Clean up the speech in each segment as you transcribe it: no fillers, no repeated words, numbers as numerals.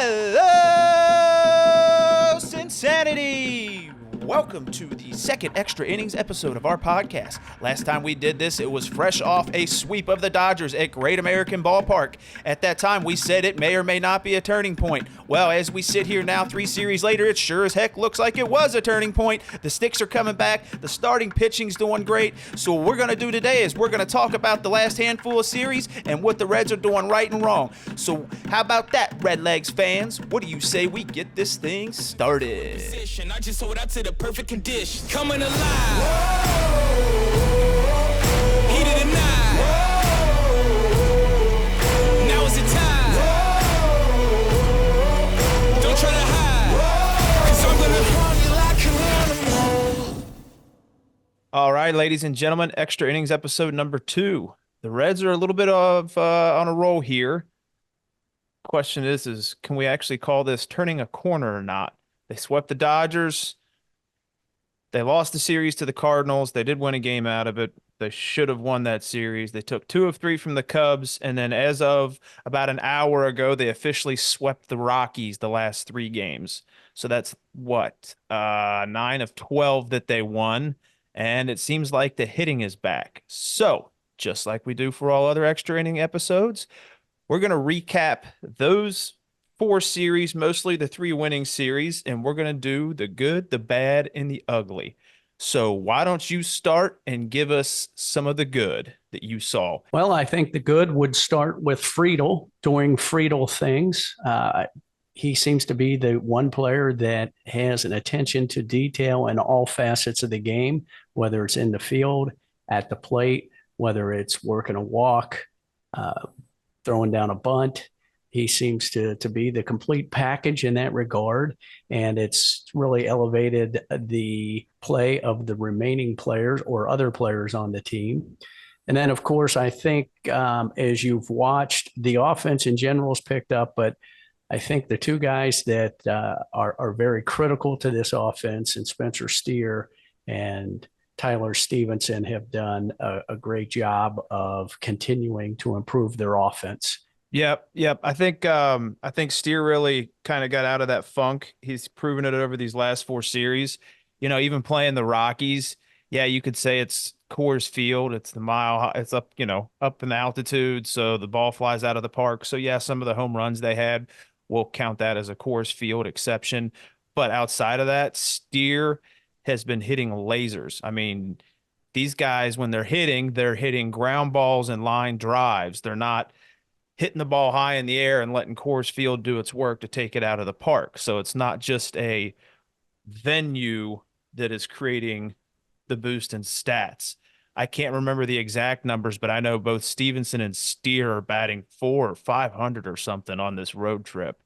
Hello, CinSanity! Welcome to the second extra innings episode of our podcast. Last time we did this, it was fresh off a sweep of the Dodgers at Great American Ballpark. At that time, we said it may or may not be a turning point. Well, as we sit here now, 3 series later, it sure as heck looks like it was a turning point. The sticks are coming back. The starting pitching's doing great. So what we're going to do today is we're going to talk about the last handful of series and what the Reds are doing right and wrong. So how about that, Redlegs fans? What do you say we get this thing started? I just sold out to the perfect condition. Coming alive. Heat of the night. Now is the time. Don't try to hide. 'Cause I'm gonna party like an animal. All right, ladies and gentlemen, extra innings episode number 2. The Reds are a little bit of on a roll here. Question is can we actually call this turning a corner or not? They swept the Dodgers. They lost the series to the Cardinals. They did win a game out of it. They should have won that series. They took 2 of 3 from the Cubs, and then as of about an hour ago, they officially swept the Rockies the last 3 games. So that's 9 of 12 that they won, and it seems like the hitting is back. So just like we do for all other extra inning episodes, we're going to recap those 4 series, mostly the 3 winning series, and we're going to do the good, the bad, and the ugly. So why don't you start and give us some of the good that you saw? Well, I think the good would start with Friedel doing Friedel things. He seems to be the one player that has an attention to detail in all facets of the game, whether it's in the field, at the plate, whether it's working a walk, throwing down a bunt. He seems to be the complete package in that regard, and it's really elevated the play of the remaining players or other players on the team. And then, of course, I think as you've watched, the offense in general has picked up, but I think the 2 guys that are very critical to this offense, and Spencer Steer and Tyler Stevenson, have done a great job of continuing to improve their offense. Yep. I think Steer really kind of got out of that funk. He's proven it over these last 4 series. You know, even playing the Rockies, yeah, you could say it's Coors Field. It's the mile. It's up, up in altitude, so the ball flies out of the park. So yeah, some of the home runs they had, we'll count that as a Coors Field exception. But outside of that, Steer has been hitting lasers. I mean, these guys, when they're hitting ground balls and line drives. They're not hitting the ball high in the air and letting Coors Field do its work to take it out of the park. So it's not just a venue that is creating the boost in stats. I can't remember the exact numbers, but I know both Stevenson and Steer are batting 400 or 500 or something on this road trip.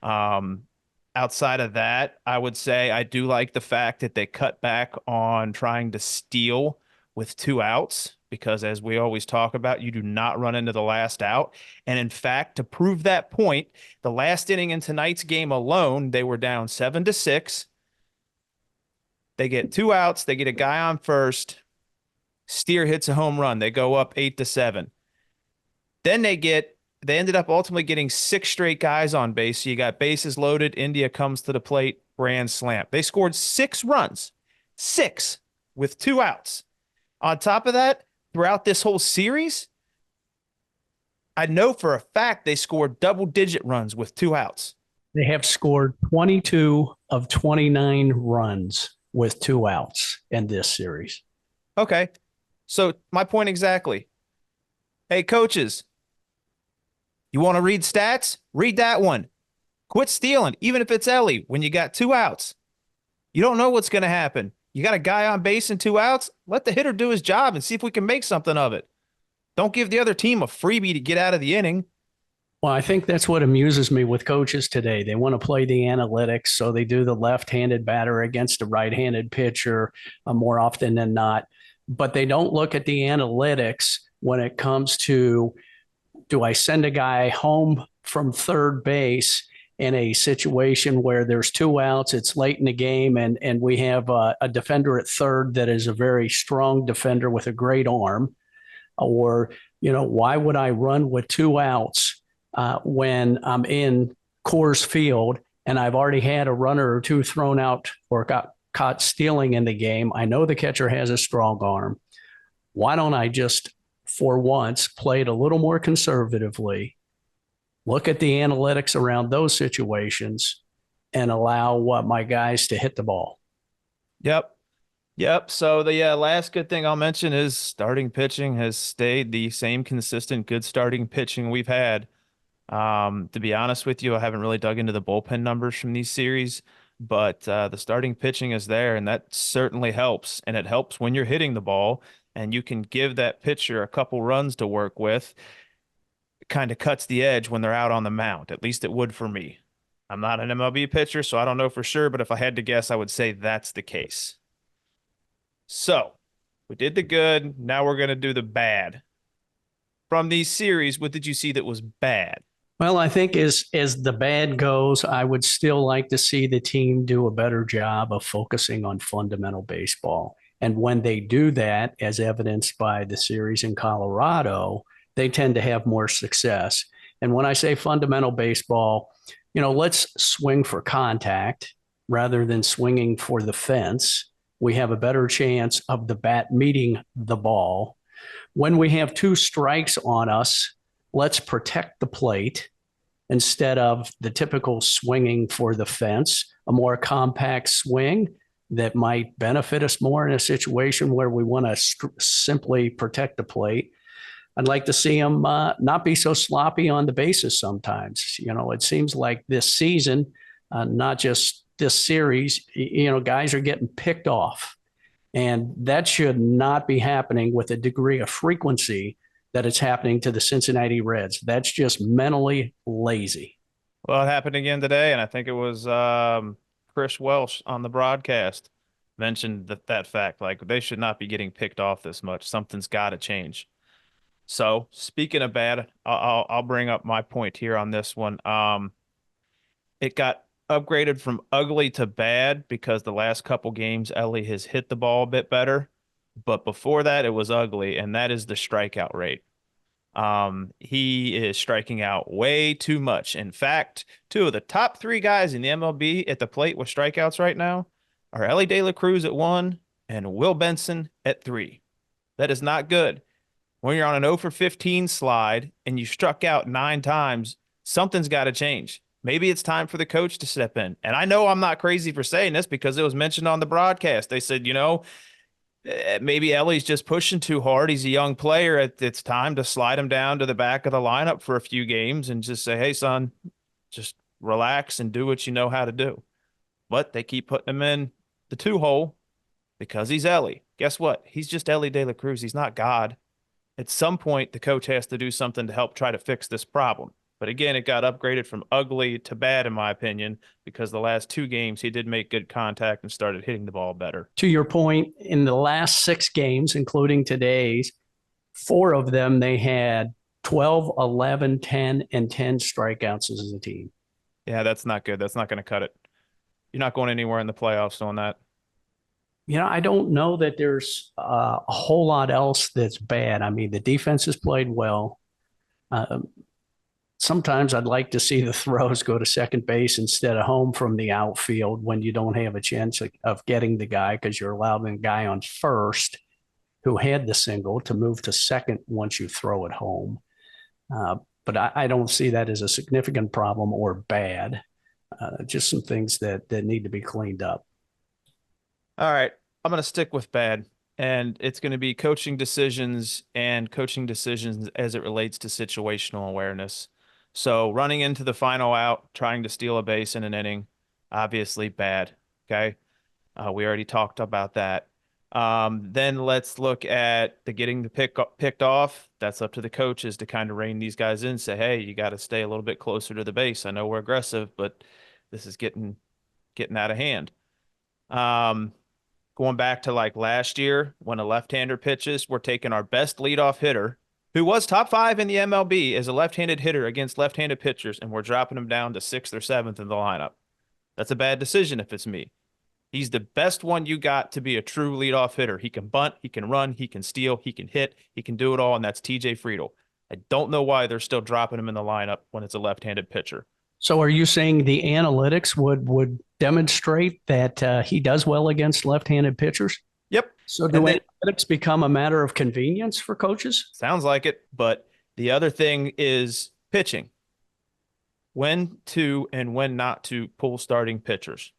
Outside of that, I would say I do like the fact that they cut back on trying to steal with 2 outs, because as we always talk about, you do not run into the last out. And in fact, to prove that point, the last inning in tonight's game alone, they were down 7-6. They get 2 outs. They get a guy on first. Steer hits a home run. They go up 8-7. Then they ended up ultimately getting 6 straight guys on base. So you got bases loaded. India comes to the plate, grand slam. They scored 6 runs, 6 with 2 outs. On top of that, throughout this whole series, I know for a fact they scored double-digit runs with 2 outs. They have scored 22 of 29 runs with 2 outs in this series. Okay, so my point exactly. Hey, coaches, you want to read stats? Read that one. Quit stealing, even if it's Ellie, when you got 2 outs. You don't know what's going to happen. You got a guy on base and 2 outs. Let the hitter do his job and see if we can make something of it. Don't give the other team a freebie to get out of the inning. Well, I think that's what amuses me with coaches today. They want to play the analytics, so they do the left-handed batter against a right-handed pitcher more often than not. But they don't look at the analytics when it comes to, do I send a guy home from third base in a situation where there's 2 outs, it's late in the game, and we have a defender at third that is a very strong defender with a great arm? Or, why would I run with 2 outs when I'm in Coors Field and I've already had a runner or two thrown out or got caught stealing in the game, I know the catcher has a strong arm. Why don't I just, for once, play it a little more conservatively, look at the analytics around those situations, and allow my guys to hit the ball? Yep. Yep. So the last good thing I'll mention is starting pitching has stayed the same consistent good starting pitching we've had. To be honest with you, I haven't really dug into the bullpen numbers from these series, but the starting pitching is there, and that certainly helps. And it helps when you're hitting the ball and you can give that pitcher a couple runs to work with. It kind of cuts the edge when they're out on the mound. At least it would for me. I'm not an MLB pitcher, so I don't know for sure, but if I had to guess, I would say that's the case. So we did the good. Now we're going to do the bad. From these series, what did you see that was bad? Well, I think as the bad goes, I would still like to see the team do a better job of focusing on fundamental baseball. And when they do that, as evidenced by the series in Colorado, they tend to have more success. And when I say fundamental baseball, let's swing for contact rather than swinging for the fence. We have a better chance of the bat meeting the ball. When we have two strikes on us, let's protect the plate instead of the typical swinging for the fence, a more compact swing that might benefit us more in a situation where we want to simply protect the plate. I'd like to see them not be so sloppy on the bases sometimes. It seems like this season, not just this series, guys are getting picked off. And that should not be happening with a degree of frequency that it's happening to the Cincinnati Reds. That's just mentally lazy. Well, it happened again today, and I think it was Chris Welsh on the broadcast mentioned that fact. Like, they should not be getting picked off this much. Something's got to change. So, speaking of bad, I'll bring up my point here on this one. It got upgraded from ugly to bad because the last couple games Ellie has hit the ball a bit better. But before that, it was ugly, and that is the strikeout rate. He is striking out way too much. In fact, two of the top three guys in the MLB at the plate with strikeouts right now are Ellie De La Cruz at 1 and Will Benson at 3. That is not good. When you're on an 0 for 15 slide and you struck out 9 times, something's got to change. Maybe it's time for the coach to step in. And I know I'm not crazy for saying this because it was mentioned on the broadcast. They said, maybe Ellie's just pushing too hard. He's a young player. It's time to slide him down to the back of the lineup for a few games and just say, hey, son, just relax and do what you know how to do. But they keep putting him in the 2-hole because he's Ellie. Guess what? He's just Ellie De La Cruz. He's not God. At some point, the coach has to do something to help try to fix this problem. But again, it got upgraded from ugly to bad, in my opinion, because the last 2 games, he did make good contact and started hitting the ball better. To your point, in the last 6 games, including today's, 4 of them, they had 12, 11, 10, and 10 strikeouts as a team. Yeah, that's not good. That's not going to cut it. You're not going anywhere in the playoffs on that. I don't know that there's a whole lot else that's bad. I mean, the defense has played well. Sometimes I'd like to see the throws go to second base instead of home from the outfield when you don't have a chance of getting the guy because you're allowing the guy on first who had the single to move to second once you throw it home. But I don't see that as a significant problem or bad. Just some things that need to be cleaned up. All right. I'm going to stick with bad, and it's going to be coaching decisions as it relates to situational awareness. So running into the final out, trying to steal a base in an inning, obviously bad. Okay. We already talked about that. Then let's look at the getting the picked off. That's up to the coaches to kind of rein these guys in, say, hey, you got to stay a little bit closer to the base. I know we're aggressive, but this is getting out of hand. Going back to like last year when a left-hander pitches, we're taking our best leadoff hitter, who was top 5 in the MLB as a left-handed hitter against left-handed pitchers, and we're dropping him down to 6th or 7th in the lineup. That's a bad decision if it's me. He's the best one you got to be a true leadoff hitter. He can bunt, he can run, he can steal, he can hit, he can do it all, and that's TJ Friedl. I don't know why they're still dropping him in the lineup when it's a left-handed pitcher. So are you saying the analytics would demonstrate that he does well against left-handed pitchers? Yep. So do And then analytics become a matter of convenience for coaches? sounds like it, but the other thing is pitching. When to and when not to pull starting pitchers.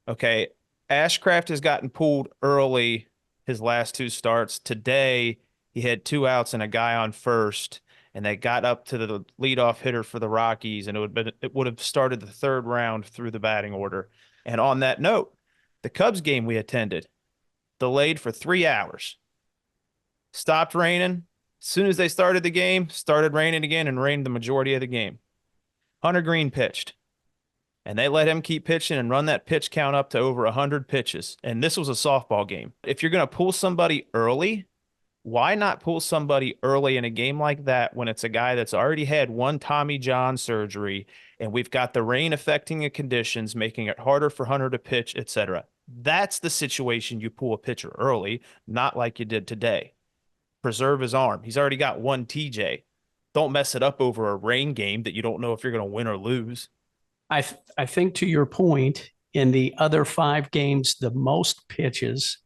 Okay. Ashcraft has gotten pulled early his last two starts. Today, he had two outs and a guy on first, and they got up to the leadoff hitter for the Rockies, and it would have started the third round through the batting order. And on that note, the Cubs game we attended delayed for 3 hours. Stopped raining. As soon as they started the game, started raining again and rained the majority of the game. Hunter Green pitched, and they let him keep pitching and run that pitch count up to over 100 pitches. And this was a softball game. If you're going to pull somebody early, why not pull somebody early in a game like that when it's a guy that's already had one Tommy John surgery and we've got the rain affecting the conditions, making it harder for Hunter to pitch, etc. That's the situation you pull a pitcher early, not like you did today. Preserve his arm. He's already got one TJ. Don't mess it up over a rain game that you don't know if you're going to win or lose. I think to your point, in the other 5 games, the most pitches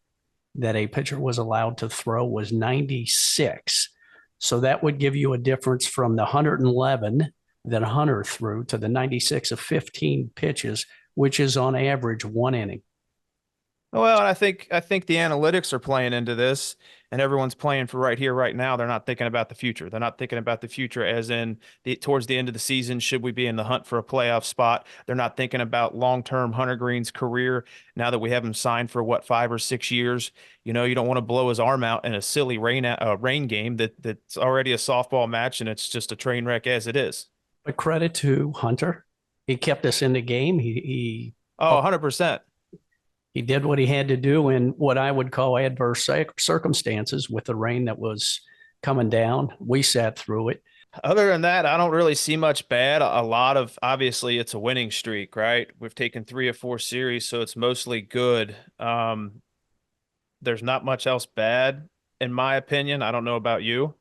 that a pitcher was allowed to throw was 96. So that would give you a difference from the 111 that Hunter threw to the 96 of 15 pitches, which is on average 1 inning. Well, and I think the analytics are playing into this, and everyone's playing for right here, right now. They're not thinking about the future. They're not thinking about the future as in towards the end of the season, should we be in the hunt for a playoff spot? They're not thinking about long-term Hunter Green's career now that we have him signed for what, 5 or 6 years. You know, you don't want to blow his arm out in a silly rain game that's already a softball match, and it's just a train wreck as it is. But credit to Hunter. He kept us in the game. Oh, 100%. He did what he had to do in what I would call adverse circumstances with the rain that was coming down. We sat through it. Other than that, I don't really see much bad. A lot of, obviously, it's a winning streak, right? We've taken 3 or 4 series, so it's mostly good. There's not much else bad, in my opinion. I don't know about you.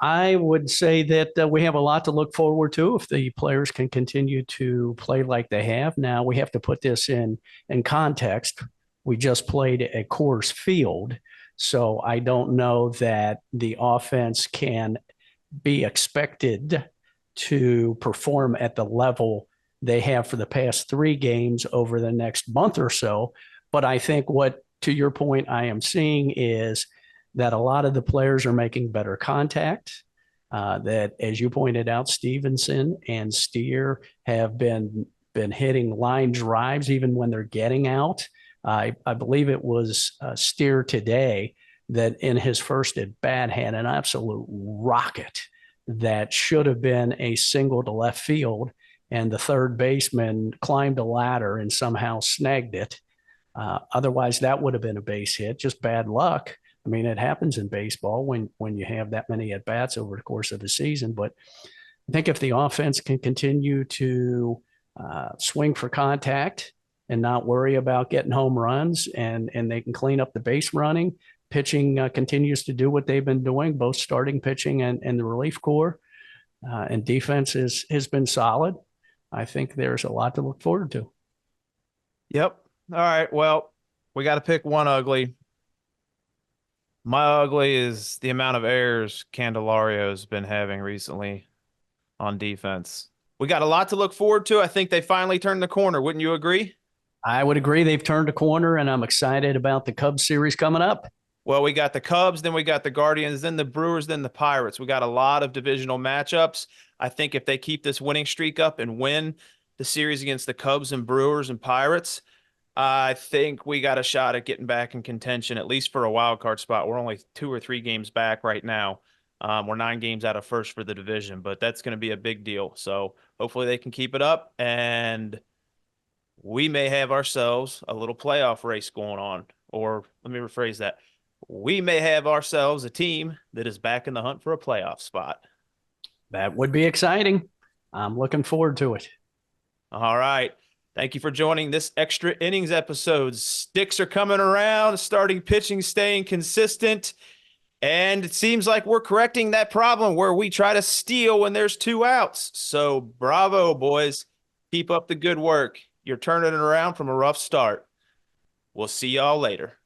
I would say that we have a lot to look forward to if the players can continue to play like they have. Now, we have to put this in context. We just played at Coors Field, so I don't know that the offense can be expected to perform at the level they have for the past 3 games over the next month or so. But I think what, to your point, I am seeing is that a lot of the players are making better contact. That, as you pointed out, Stevenson and Steer have been hitting line drives even when they're getting out. I believe it was Steer today that in his first at bat had an absolute rocket that should have been a single to left field, and the third baseman climbed a ladder and somehow snagged it. Otherwise, that would have been a base hit. Just bad luck. I mean, it happens in baseball when you have that many at bats over the course of a season. But I think if the offense can continue to swing for contact and not worry about getting home runs, and they can clean up the base running, pitching continues to do what they've been doing, both starting pitching and the relief corps, and defense has been solid. I think there's a lot to look forward to. Yep. All right. Well, we got to pick one ugly. My ugly is the amount of errors Candelario's been having recently on defense. We got a lot to look forward to. I think they finally turned the corner. Wouldn't you agree? I would agree they've turned a corner, and I'm excited about the Cubs series coming up. Well, we got the Cubs, then we got the Guardians, then the Brewers, then the Pirates. We got a lot of divisional matchups. I think if they keep this winning streak up and win the series against the Cubs and Brewers and Pirates, I think we got a shot at getting back in contention, at least for a wild card spot. We're only 2 or 3 games back right now. We're 9 games out of first for the division, but that's going to be a big deal. So hopefully they can keep it up, and we may have ourselves a little playoff race going on. Or let me rephrase that. We may have ourselves a team that is back in the hunt for a playoff spot. That would be exciting. I'm looking forward to it. All right. Thank you for joining this extra innings episode. Sticks are coming around, starting pitching, staying consistent. And it seems like we're correcting that problem where we try to steal when there's 2 outs. So bravo, boys. Keep up the good work. You're turning it around from a rough start. We'll see y'all later.